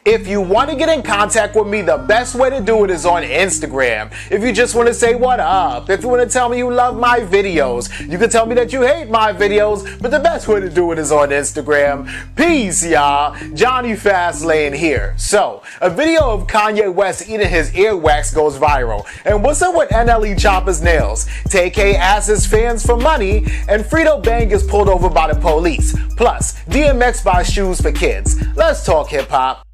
If you want to get in contact with me, the best way to do it is on Instagram. If you just want to say what up, if you want to tell me you love my videos, you can tell me that you hate my videos, but the best way to do it is on Instagram. Peace, y'all. Jonny Fastlane here. So, a video of Kanye West eating his earwax goes viral. And what's up with NLE Choppa's nails? Tay-K asks his fans for money, and Fredo Bang is pulled over by the police. Plus, DMX buys shoes for kids. Let's talk hip-hop.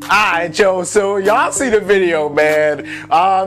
Alright, yo, so y'all see the video, man.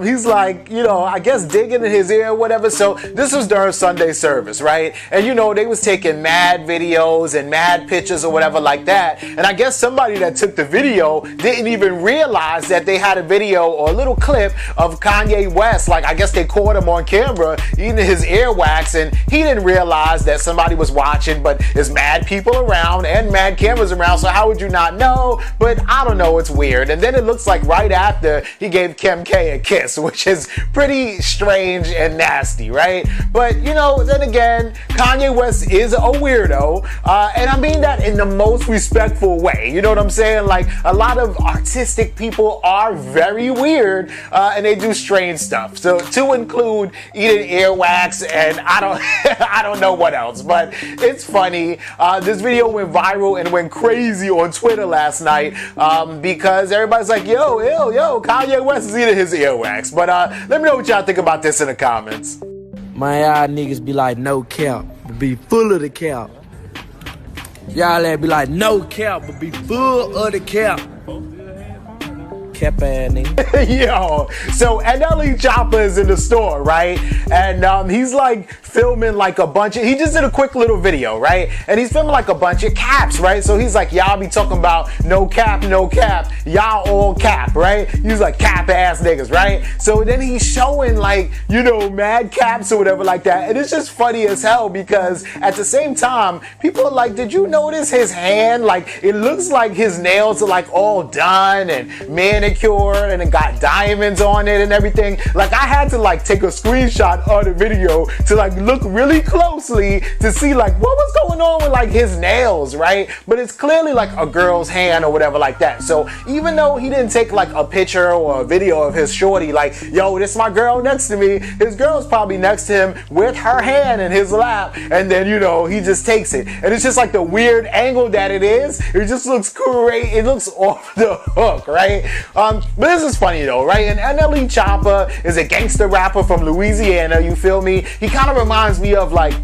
He's like, I guess digging in his ear or whatever. So this was during Sunday service, right? And they was taking mad videos and mad pictures or whatever like that. And I guess somebody that took the video didn't even realize that they had a video or a little clip of Kanye West. Like, I guess they caught him on camera eating his earwax, and he didn't realize that somebody was watching, but there's mad people around and mad cameras around, so how would you not know? But I don't know, it's weird. And then it looks like right after he gave Kim K a kiss, which is pretty strange and nasty, right? But then again, Kanye West is a weirdo, and I mean that in the most respectful way. You know what I'm saying? Like, a lot of artistic people are very weird, and they do strange stuff. So to include eating earwax and I don't know what else, but it's funny. This video went viral and went crazy on Twitter last night because everybody's like, yo, Kanye West is eating his earwax. But let me know what y'all think about this in the comments. My y'all niggas be like, no cap, but be full of the cap. Y'all be like, no cap, but be full of the cap. Cap ass nigga. Yo, so NLE Choppa is in the store, right? And he's like filming like a bunch of, he just did a quick little video, right? And he's filming like a bunch of caps, right? So he's like, y'all be talking about no cap, y'all all cap, right? He's like, cap ass niggas, right? So then he's showing like, mad caps or whatever like that. And it's just funny as hell because at the same time, people are like, did you notice his hand? Like, it looks like his nails are like all done and manicured and it got diamonds on it and everything. Like, I had to like take a screenshot of the video to like look really closely to see like what was going on with like his nails, right? But it's clearly like a girl's hand or whatever like that. So even though he didn't take like a picture or a video of his shorty like, yo, this is my girl next to me, his girl's probably next to him with her hand in his lap, and then he just takes it. And it's just like the weird angle that it is. It just looks great. It looks off the hook, right? But this is funny though, right? And NLE Choppa is a gangster rapper from Louisiana, you feel me? He kind of reminds me of like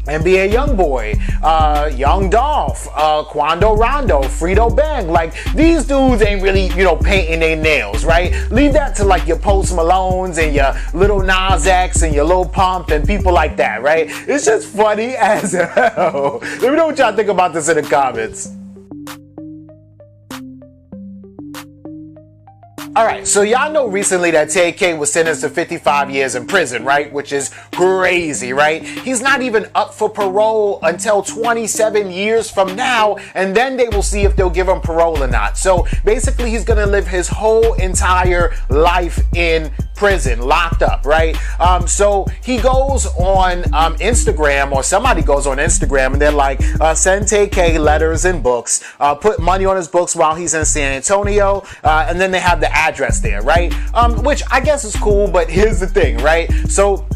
NBA Youngboy, Young Dolph, Quando Rondo, Fredo Bang. Like, these dudes ain't really, painting their nails, right? Leave that to like your Post Malones and your little Nas X and your Lil Pump and people like that, right? It's just funny as hell. Let me know what y'all think about this in the comments. Alright, so y'all know recently that Tay-K was sentenced to 55 years in prison, right? Which is crazy, right? He's not even up for parole until 27 years from now, and then they will see if they'll give him parole or not. So basically, he's gonna live his whole entire life in prison, locked up, right? So he goes on Instagram, or somebody goes on Instagram, and they're like, send Tay-K letters and books, put money on his books while he's in San Antonio, and then they have the address there, right? Which I guess is cool, but here's the thing, right? So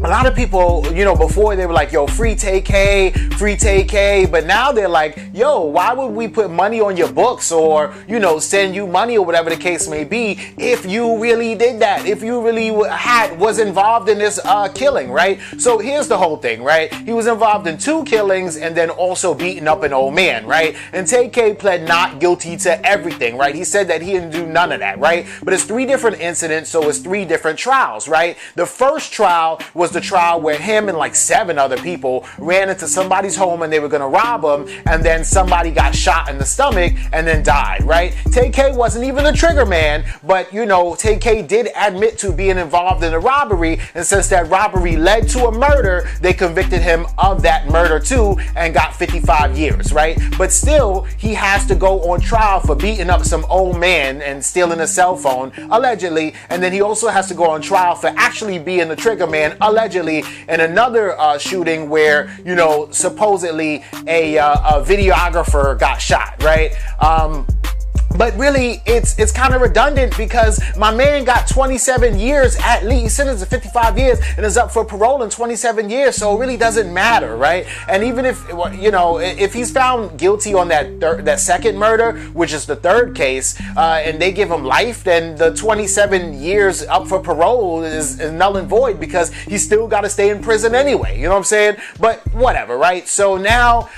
a lot of people, before they were like, yo, free Tay-K, but now they're like, yo, why would we put money on your books or, send you money or whatever the case may be if you really did that, if you really was involved in this killing, right? So here's the whole thing, right? He was involved in 2 killings and then also beating up an old man, right? And Tay-K pled not guilty to everything, right? He said that he didn't do none of that, right? But it's 3 different incidents, so it's 3 different trials, right? The first trial was the trial where him and like 7 other people ran into somebody's home and they were gonna rob them, and then somebody got shot in the stomach and then died, right? Tay-K wasn't even the trigger man, but you know, Tay-K did admit to being involved in a robbery, and since that robbery led to a murder, they convicted him of that murder too and got 55 years, right? But still, he has to go on trial for beating up some old man and stealing a cell phone, allegedly, and then he also has to go on trial for actually being the trigger man, allegedly, in another shooting where, you know, supposedly a videographer got shot, right? But really, it's kind of redundant because my man got 27 years at least, sentenced to 55 years, and is up for parole in 27 years, so it really doesn't matter, right? And even if, you know, if he's found guilty on that second murder, which is the third case, and they give him life, then the 27 years up for parole is null and void because he's still got to stay in prison anyway, you know what I'm saying? But whatever, right? So now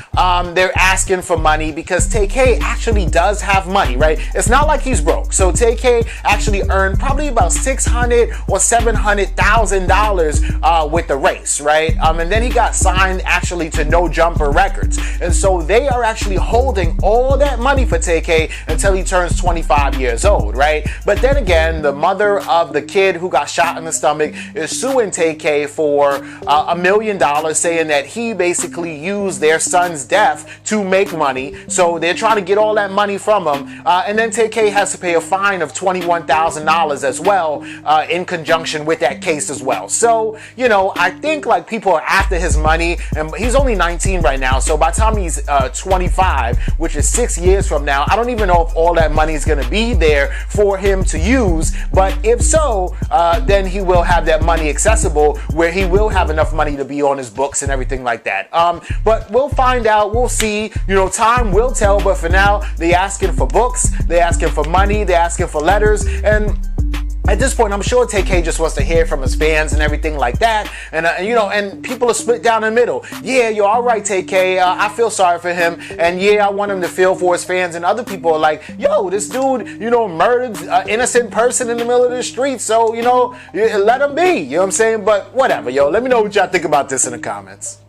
they're asking for money because Tay-K actually does have money, right? It's not like he's broke. So Tay-K actually earned probably about $600,000 or $700,000 with the race, right? And then he got signed actually to No Jumper Records, and so they are actually holding all that money for Tay-K until he turns 25 years old, right? But then again, the mother of the kid who got shot in the stomach is suing Tay-K for $1 million, saying that he basically used their son's death to make money. So they're trying to get all that money from him. And then Tay-K has to pay a fine of $21,000 as well in conjunction with that case as well. So, you know, I think like people are after his money, and he's only 19 right now. So by the time he's 25, which is 6 years from now, I don't even know if all that money is going to be there for him to use. But if so, then he will have that money accessible where he will have enough money to be on his books and everything like that. But we'll find out. We'll see. You know, time will tell. But for now, they're asking for books. They're asking for money, they're asking for letters, and at this point, I'm sure Tay-K just wants to hear from his fans and everything like that. And, you know, and people are split down the middle. Yeah, you're all right, Tay-K. I feel sorry for him. And yeah, I want him to feel for his fans. And other people are like, yo, this dude, you know, murdered an innocent person in the middle of the street. So, you know, let him be. You know what I'm saying? But whatever, yo. Let me know what y'all think about this in the comments.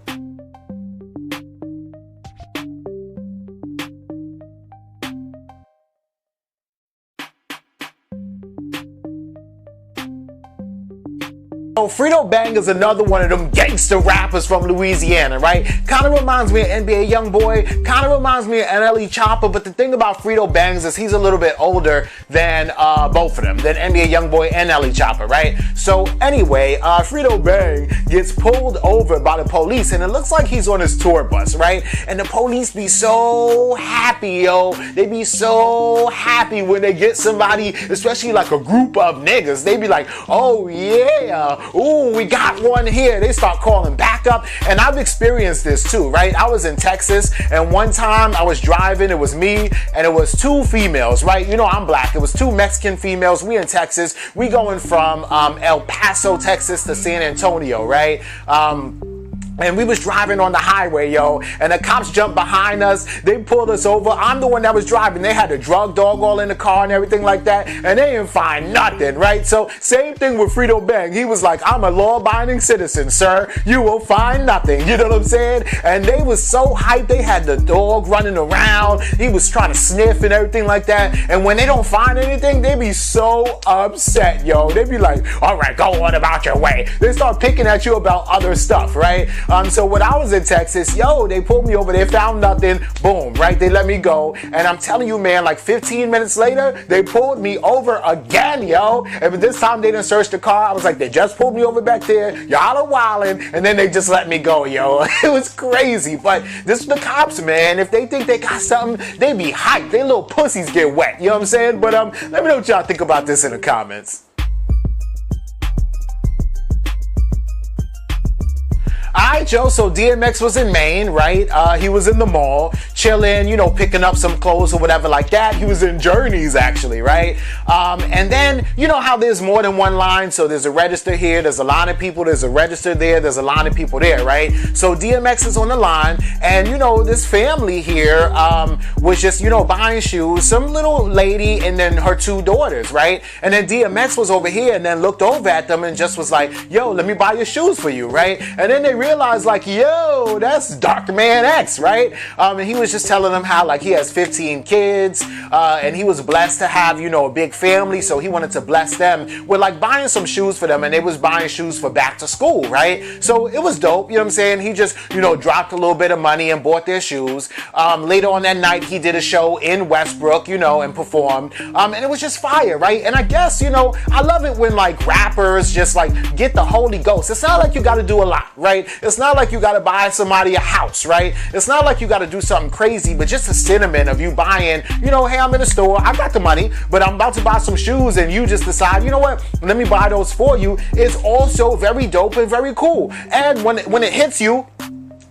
So Fredo Bang is another one of them gangster rappers from Louisiana, right? Kind of reminds me of NBA Youngboy, kind of reminds me of NLE Choppa, but the thing about Fredo Bang is he's a little bit older than both of them, than NBA Youngboy and NLE Choppa, right? So anyway, Fredo Bang gets pulled over by the police, and it looks like he's on his tour bus, right? And the police be so happy, yo. They be so happy when they get somebody, especially like a group of niggas. They be like, oh yeah, ooh, we got one here. They start calling backup. And I've experienced this too, right? I was in Texas, and one time I was driving, it was me, and it was 2 females, right? You know I'm black. It was 2 Mexican females. We in Texas. We going from El Paso, Texas to San Antonio, right? And we was driving on the highway, yo, and the cops jumped behind us. They pulled us over. I'm the one that was driving. They had a drug dog all in the car and everything like that, and they didn't find nothing, right? So same thing with Fredo Bang. He was like, I'm a law-abiding citizen, sir. You will find nothing. You know what I'm saying? And they was so hyped. They had the dog running around. He was trying to sniff and everything like that. And when they don't find anything, they be so upset, yo. They be like, all right, go on about your way. They start picking at you about other stuff, right? So when I was in Texas, yo, they pulled me over, they found nothing, boom, right? They let me go. And I'm telling you, man, like 15 minutes later, they pulled me over again, yo. And this time they didn't search the car. I was like, they just pulled me over back there. Y'all are wildin'. And then they just let me go, yo. It was crazy. But this is the cops, man. If they think they got something, they be hyped. They little pussies get wet. You know what I'm saying? But let me know what y'all think about this in the comments. Alright, Joe, so DMX was in Maine, right? He was in the mall, chilling, you know, picking up some clothes or whatever like that. He was in Journeys actually, right? And then, you know how there's more than one line, so there's a register here, there's a line of people, there's a register there, there's a line of people there, right? So DMX is on the line, and you know, this family here was just, you know, buying shoes, some little lady and then her two daughters, right? And then DMX was over here and then looked over at them and just was like, yo, let me buy your shoes for you, right? And then they realized like, yo, that's Dark Man X, right? And he was just telling them how like he has 15 kids and he was blessed to have, you know, a big family, so he wanted to bless them with like buying some shoes for them, and they was buying shoes for back to school, right? So it was dope, you know what I'm saying? He just, you know, dropped a little bit of money and bought their shoes. Later on that night, he did a show in Westbrook, you know, and performed, and it was just fire, right? And I guess, you know, I love it when like rappers just like get the Holy Ghost. It's not like you got to do a lot, right? It's not like you got to buy somebody a house, right? It's not like you got to do something crazy, but just a sentiment of you buying, you know, hey, I'm in the store, I got the money, but I'm about to buy some shoes, and you just decide, you know what, let me buy those for you, is also very dope and very cool. And when it hits you,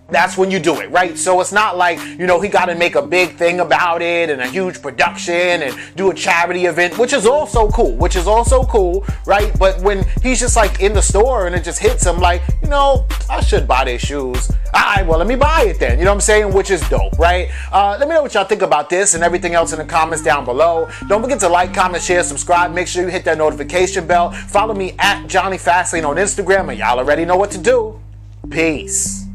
that's when you do it, right? So it's not like, you know, he got to make a big thing about it and a huge production and do a charity event, which is also cool, right? But when he's just like in the store and it just hits him like, you know, I should buy their shoes. All right, well, let me buy it then. You know what I'm saying? Which is dope, right? Let me know what y'all think about this and everything else in the comments down below. Don't forget to like, comment, share, subscribe. Make sure you hit that notification bell. Follow me at Jonny Fastlane on Instagram, and y'all already know what to do. Peace.